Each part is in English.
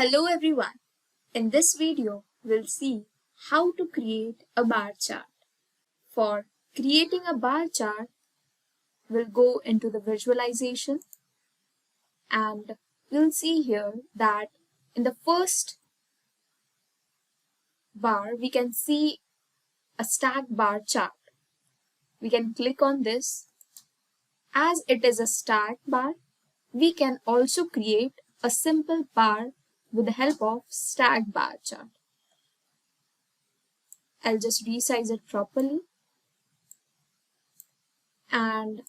Hello everyone. In this video, we'll see how to create a bar chart. For creating a bar chart, we'll go into the visualization and we'll see here that in the first bar, we can see a stacked bar chart. We can click on this. As it is a stacked bar, we can also create a simple bar with the help of stacked bar chart. I'll just resize it properly. And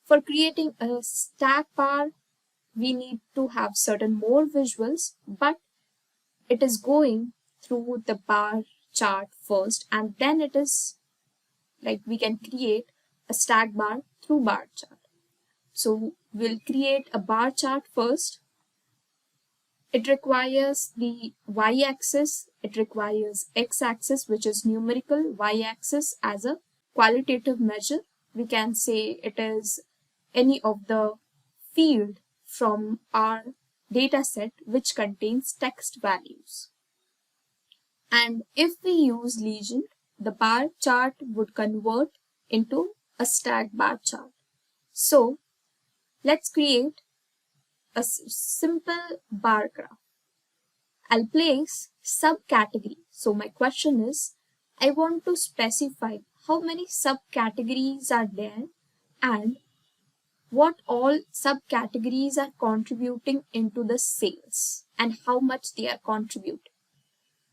for creating a stack bar, we need to have certain more visuals, but it is going through the bar chart first, and then it is like we can create a stack bar through bar chart. So we'll create a bar chart first. It requires the y-axis, it requires x-axis, which is numerical, y-axis as a qualitative measure. We can say it is any of the field from our data set which contains text values. And if we use legend, the bar chart would convert into a stacked bar chart. So let's create a simple bar graph. I'll place subcategory. So my question is, I want to specify how many subcategories are there and what all subcategories are contributing into the sales and how much they are contributing.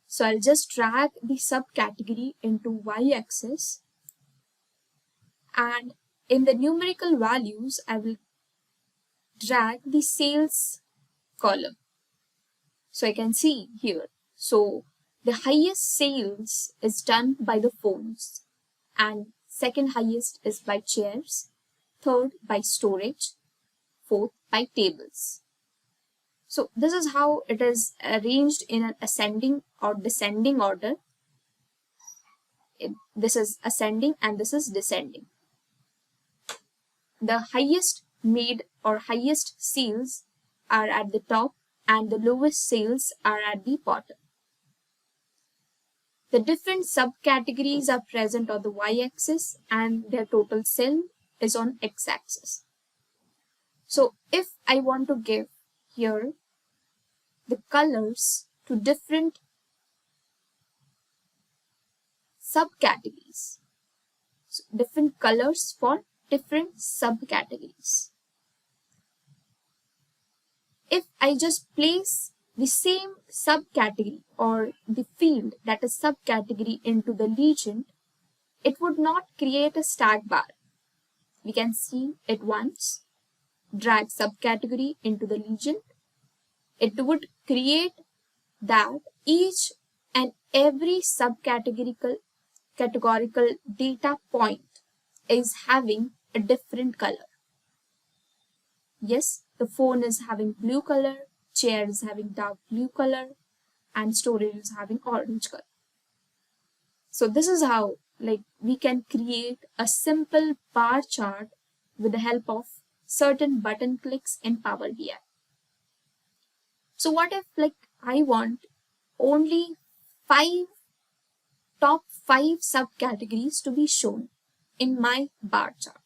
So I'll just drag the subcategory into y-axis, and in the numerical values, I will drag the sales column. So I can see here. So the highest sales is done by the phones, and second highest is by chairs, third by storage, fourth by tables. So this is how it is arranged in an ascending or descending order. This is ascending and this is descending. The highest made or highest sales are at the top and the lowest sales are at the bottom. The different subcategories are present on the y-axis and their total sale is on x-axis. So if I want to give here the colors to different subcategories, so different colors for different subcategories. If I just place the same subcategory or the field that is subcategory into the legend, it would not create a stack bar. We can see it once, drag subcategory into the legend. It would create that each and every categorical data point is having a different color. Yes, the phone is having blue color, chair is having dark blue color, and storage is having orange color. So this is how we can create a simple bar chart with the help of certain button clicks in Power BI. So what if I want only top 5 subcategories to be shown in my bar chart?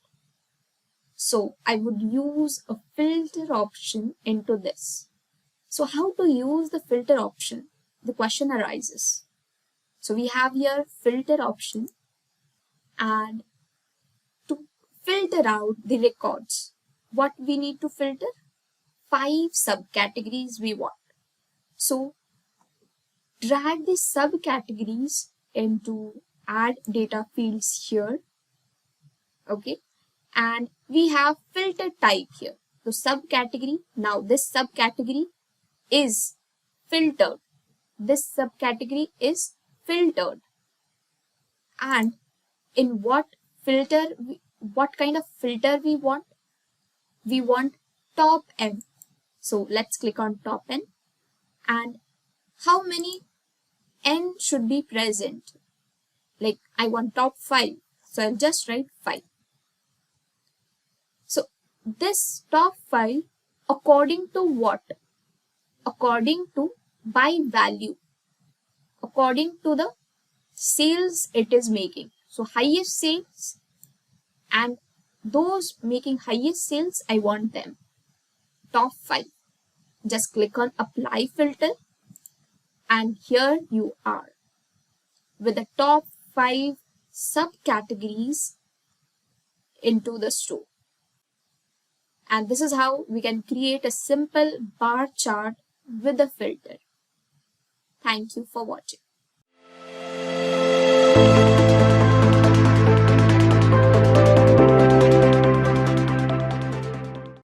So I would use a filter option into this. So how to use the filter option? The question arises. So we have here filter option, and to filter out the records, what we need to filter? 5 subcategories we want. So drag the subcategories into add data fields here. Okay. And we have filter type here. So subcategory, now this subcategory is filtered. This subcategory is filtered. And in what kind of filter we want? We want top N. So let's click on top N. And how many N should be present? I want top 5. So I'll just write 5. So this top 5 according to what? according to by value, according to the sales it is making. So highest sales, and those making highest sales, I want them. Top 5. Just click on apply filter, and here you are with the top 5 subcategories into the store. And this is how we can create a simple bar chart with a filter. Thank you for watching.